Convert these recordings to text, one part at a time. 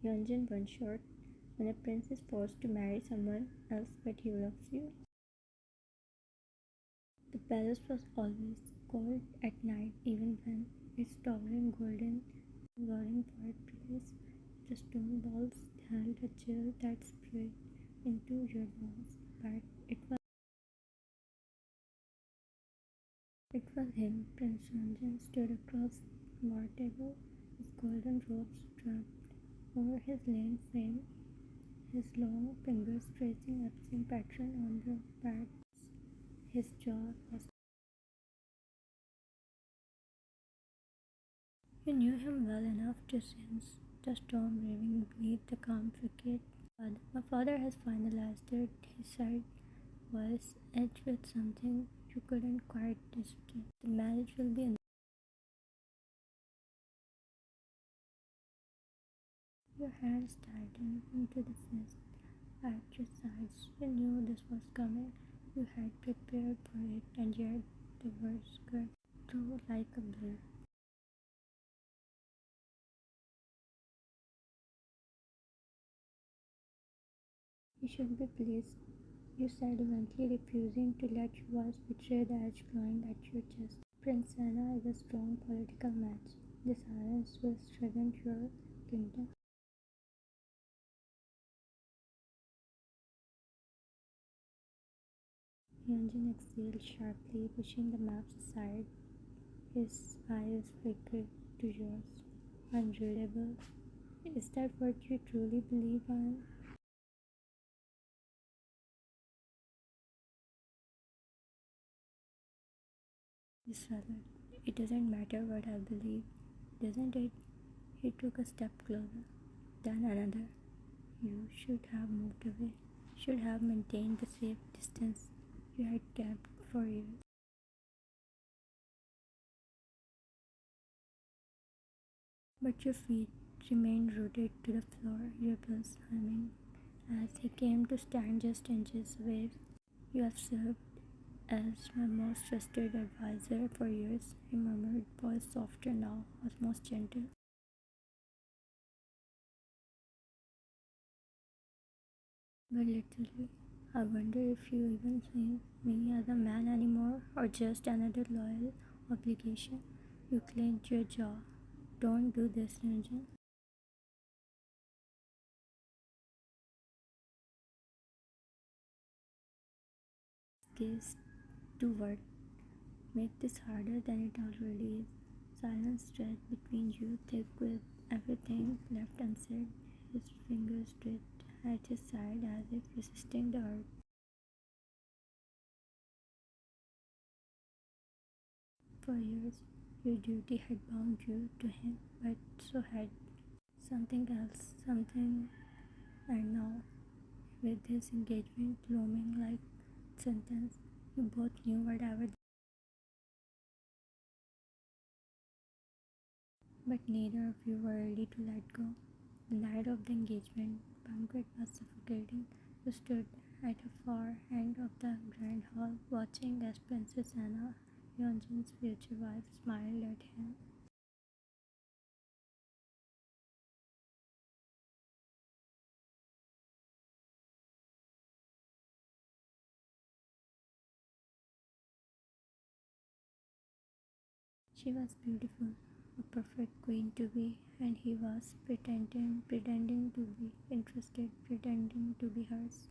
Hyunjin one short. When a prince is forced to marry someone else but he loves you. The palace was always cold at night, even when its towering golden fireplace, the stone walls held a chill that spread into your bones. But it was him. Prince Jeongin stood across the war table, his golden robes draped over his lean frame, his long fingers tracing obscene pattern on the pad. His jaw was. You knew him well enough to sense the storm raving beneath the calm facade. My father has finalized it, he said, voice edged with something you couldn't quite distinguish. The marriage will be. Your hands tightened into the fist at your sides. You knew this was coming. You had prepared for it, and yet the words cut through like a blade. You should be pleased, you said, eventually refusing to let your voice betray the edge clawing at your chest. Prince Anna is a strong political match. The silence will strengthen your kingdom. Hyunjin exhaled sharply, pushing the maps aside. His eyes flickered to yours. Unreadable. Is that what you truly believe in? Yes, rather. It doesn't matter what I believe, doesn't it? He took a step closer, then another. You should have moved away, should have maintained the safe distance you had kept for years. But your feet remained rooted to the floor, your pulse humming. As he came to stand just inches away, you have served as my most trusted advisor for years, he murmured, voice softer now, almost gentle. But literally, I wonder if you even see me as a man anymore or just another loyal obligation. You clenched your jaw. Don't do this, Ranjan. Case to what? Make this harder than it already is. Silence stretched between you, thick with everything left unsaid. His fingers dripped at his side as if resisting the urge. For years, your duty had bound you to him, but so had something else, something, and now, with his engagement looming like sentence, you both knew whatever, but neither of you were ready to let go. The night of the engagement banquet was suffocating. You stood at a far end of the grand hall, watching as Princess Anna, Yeonjin's future wife, smiled at him. She was beautiful, a perfect queen to be, and he was pretending to be interested, pretending to be hers.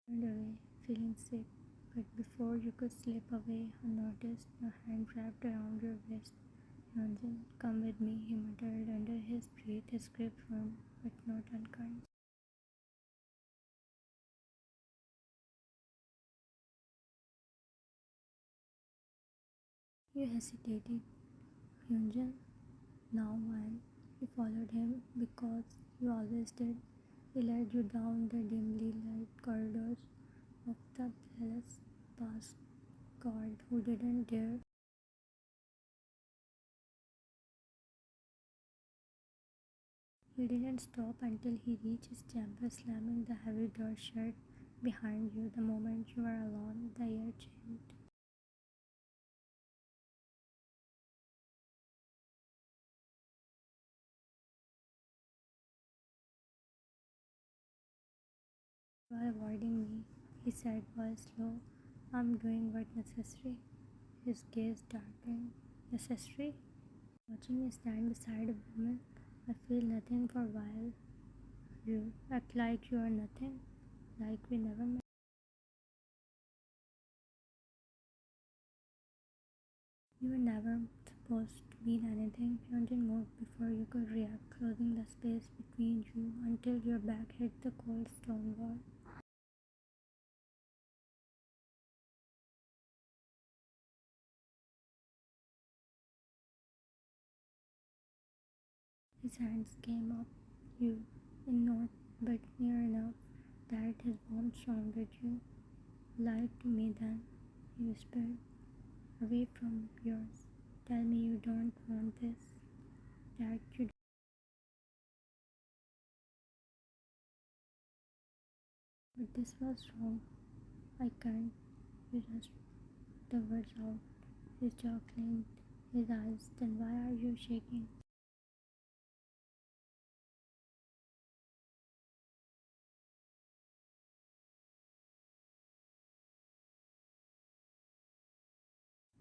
Turned away, feeling sick, but before you could slip away unnoticed, a hand wrapped around your wrist. Yeonjin, come with me, he muttered under his breath, his grip firm but not unkind. You hesitated, Hyunjin. Now when you followed him because you always did, he led you down the dimly lit corridors of the palace past guard who didn't dare. He didn't stop until he reached his chamber, slamming the heavy door shut behind you. The moment you were alone, the air changed. You are avoiding me, he said, voice low. I'm doing what necessary. His gaze darkened. Necessary? Watching me stand beside a woman, I feel nothing for a while. You act like you are nothing, like we never met. You were never supposed to mean anything. Hyunjin moved before you could react, closing the space between you until your back hit the cold stone wall. His hands came up, you, in not but near enough that his warmth surrounded you. Lie to me then, he whispered, away from yours. Tell me you don't want this, that you. But this was wrong. I can't. You just the words out. His jaw clenched, his eyes. Then why are you shaking?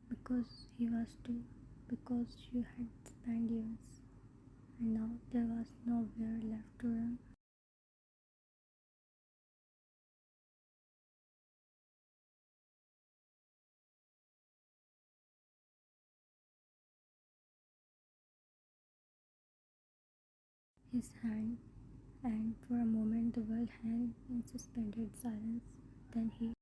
Because he was too. Because you had spent years, and now there was nowhere left to run. His hand, and for a moment the world hung in suspended silence. Then he.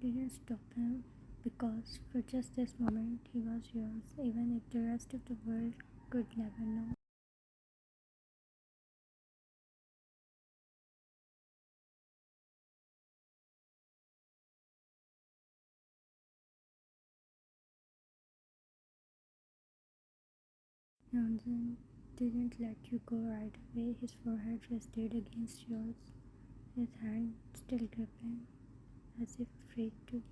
Didn't stop him because for just this moment he was yours, even if the rest of the world could never know. Johnson didn't let you go right away. His forehead rested against yours, his hand still gripping, as if afraid to.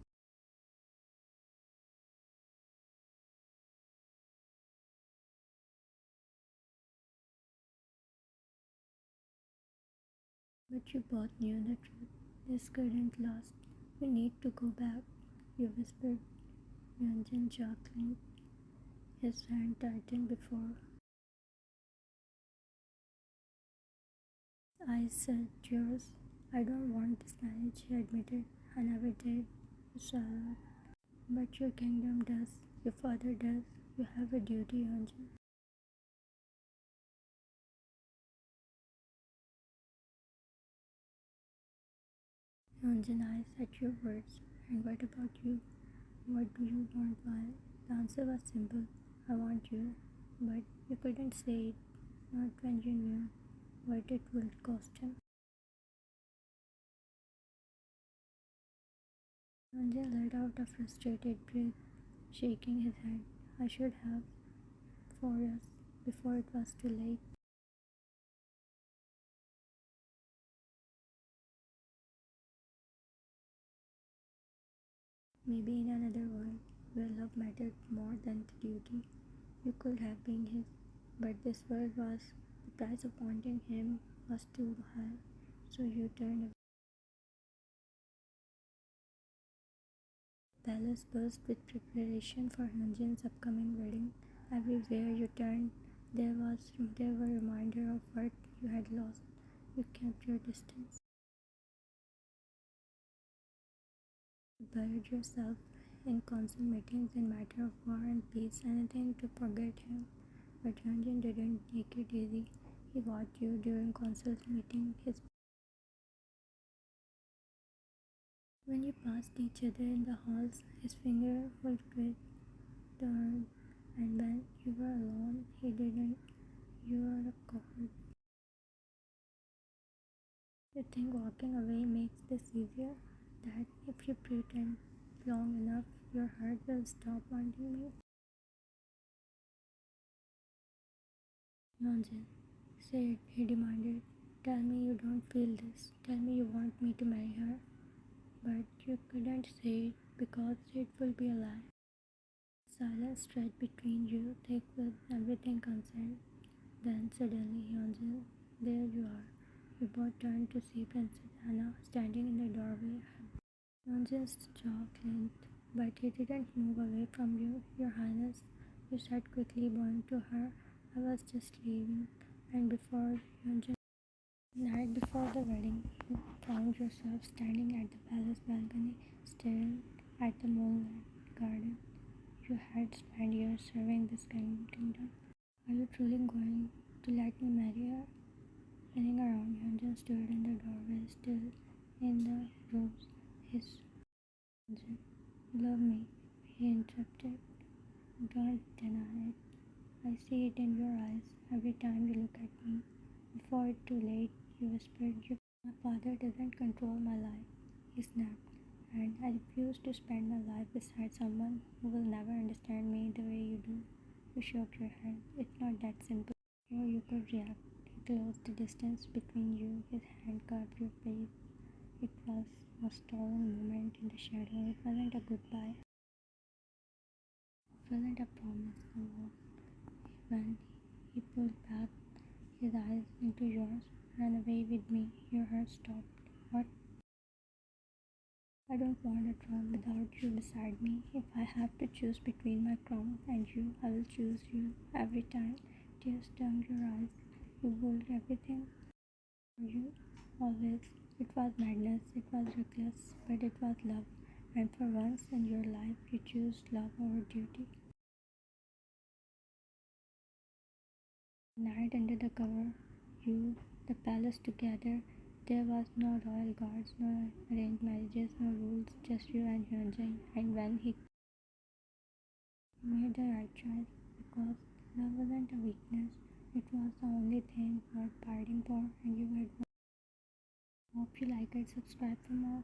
But you both knew the truth. This couldn't last. We need to go back, you whispered. Johnson jaw clenched, his hand tightened before. I said yours. I don't want this marriage, he admitted. I never did. You swallowed. But your kingdom does. Your father does. You have a duty, Anjan. Anjan eyes at your words. And what about you? What do you want? Why? The answer was simple. I want you. But you couldn't say it. Not when you knew what it would cost him. Anjan let out a frustrated breath, shaking his head. I should have for us before it was too late. Maybe in another world where love mattered more than the duty, you could have been his. But this world was the price of wanting him was too high, so you turned away. The palace burst with preparation for Hyunjin's upcoming wedding. Everywhere you turned, there were reminder of what you had lost. You kept your distance. You buried yourself in constant meetings in matter of war and peace, anything to forget him. But Hyunjin didn't make it easy. He watched you during council meeting. His when you passed each other in the halls, his finger would grip the urn, and when you were alone, he didn't. You are a coward. You think walking away makes this easier? That if you pretend long enough, your heart will stop wanting me? Yeonjin said, he demanded. Tell me you don't feel this. Tell me you want me to marry her. But you couldn't say it because it will be a lie. Silence stretched between you, thick with everything concerned. Then suddenly, Hyunjin, there you are. We both turned to see Princess Anna standing in the doorway. Hyunjin's jaw clenched, but he didn't move away from you, Your Highness. You said quickly, bowing to her. I was just leaving. And before Hyunjin, the night before the wedding, you found yourself standing at the palace balcony, staring at the moonlit garden. You had spent years serving this kingdom. Are you truly going to let me marry her? Spinning around, Hyunjin stood in the doorway, still in the robes. His Hyunjin, you love me, he interrupted. Don't deny it. I see it in your eyes every time you look at me. Before it's too late, you whispered, my father doesn't control my life. He snapped, and I refuse to spend my life beside someone who will never understand me the way you do. You shook your head. It's not that simple. Before you could react, he closed the distance between you. His hand cupped your face. It was a stolen moment in the shadow. It wasn't a goodbye. It wasn't a promise. No. When he pulled back his eyes into yours, run away with me. Your heart stopped. What? I don't want a throne without you beside me. If I have to choose between my crown and you, I will choose you every time. Tears stung your eyes. You pulled everything for you. Always. It was madness, it was reckless, but it was love. And for once in your life, you choose love over duty. Night under the cover, you, the palace together. There was no royal guards, no arranged marriages, no rules, just you and Hyunjin. And when he made the right choice, because love wasn't a weakness, it was the only thing worth fighting for, and you had won. Hope you like it, subscribe for more.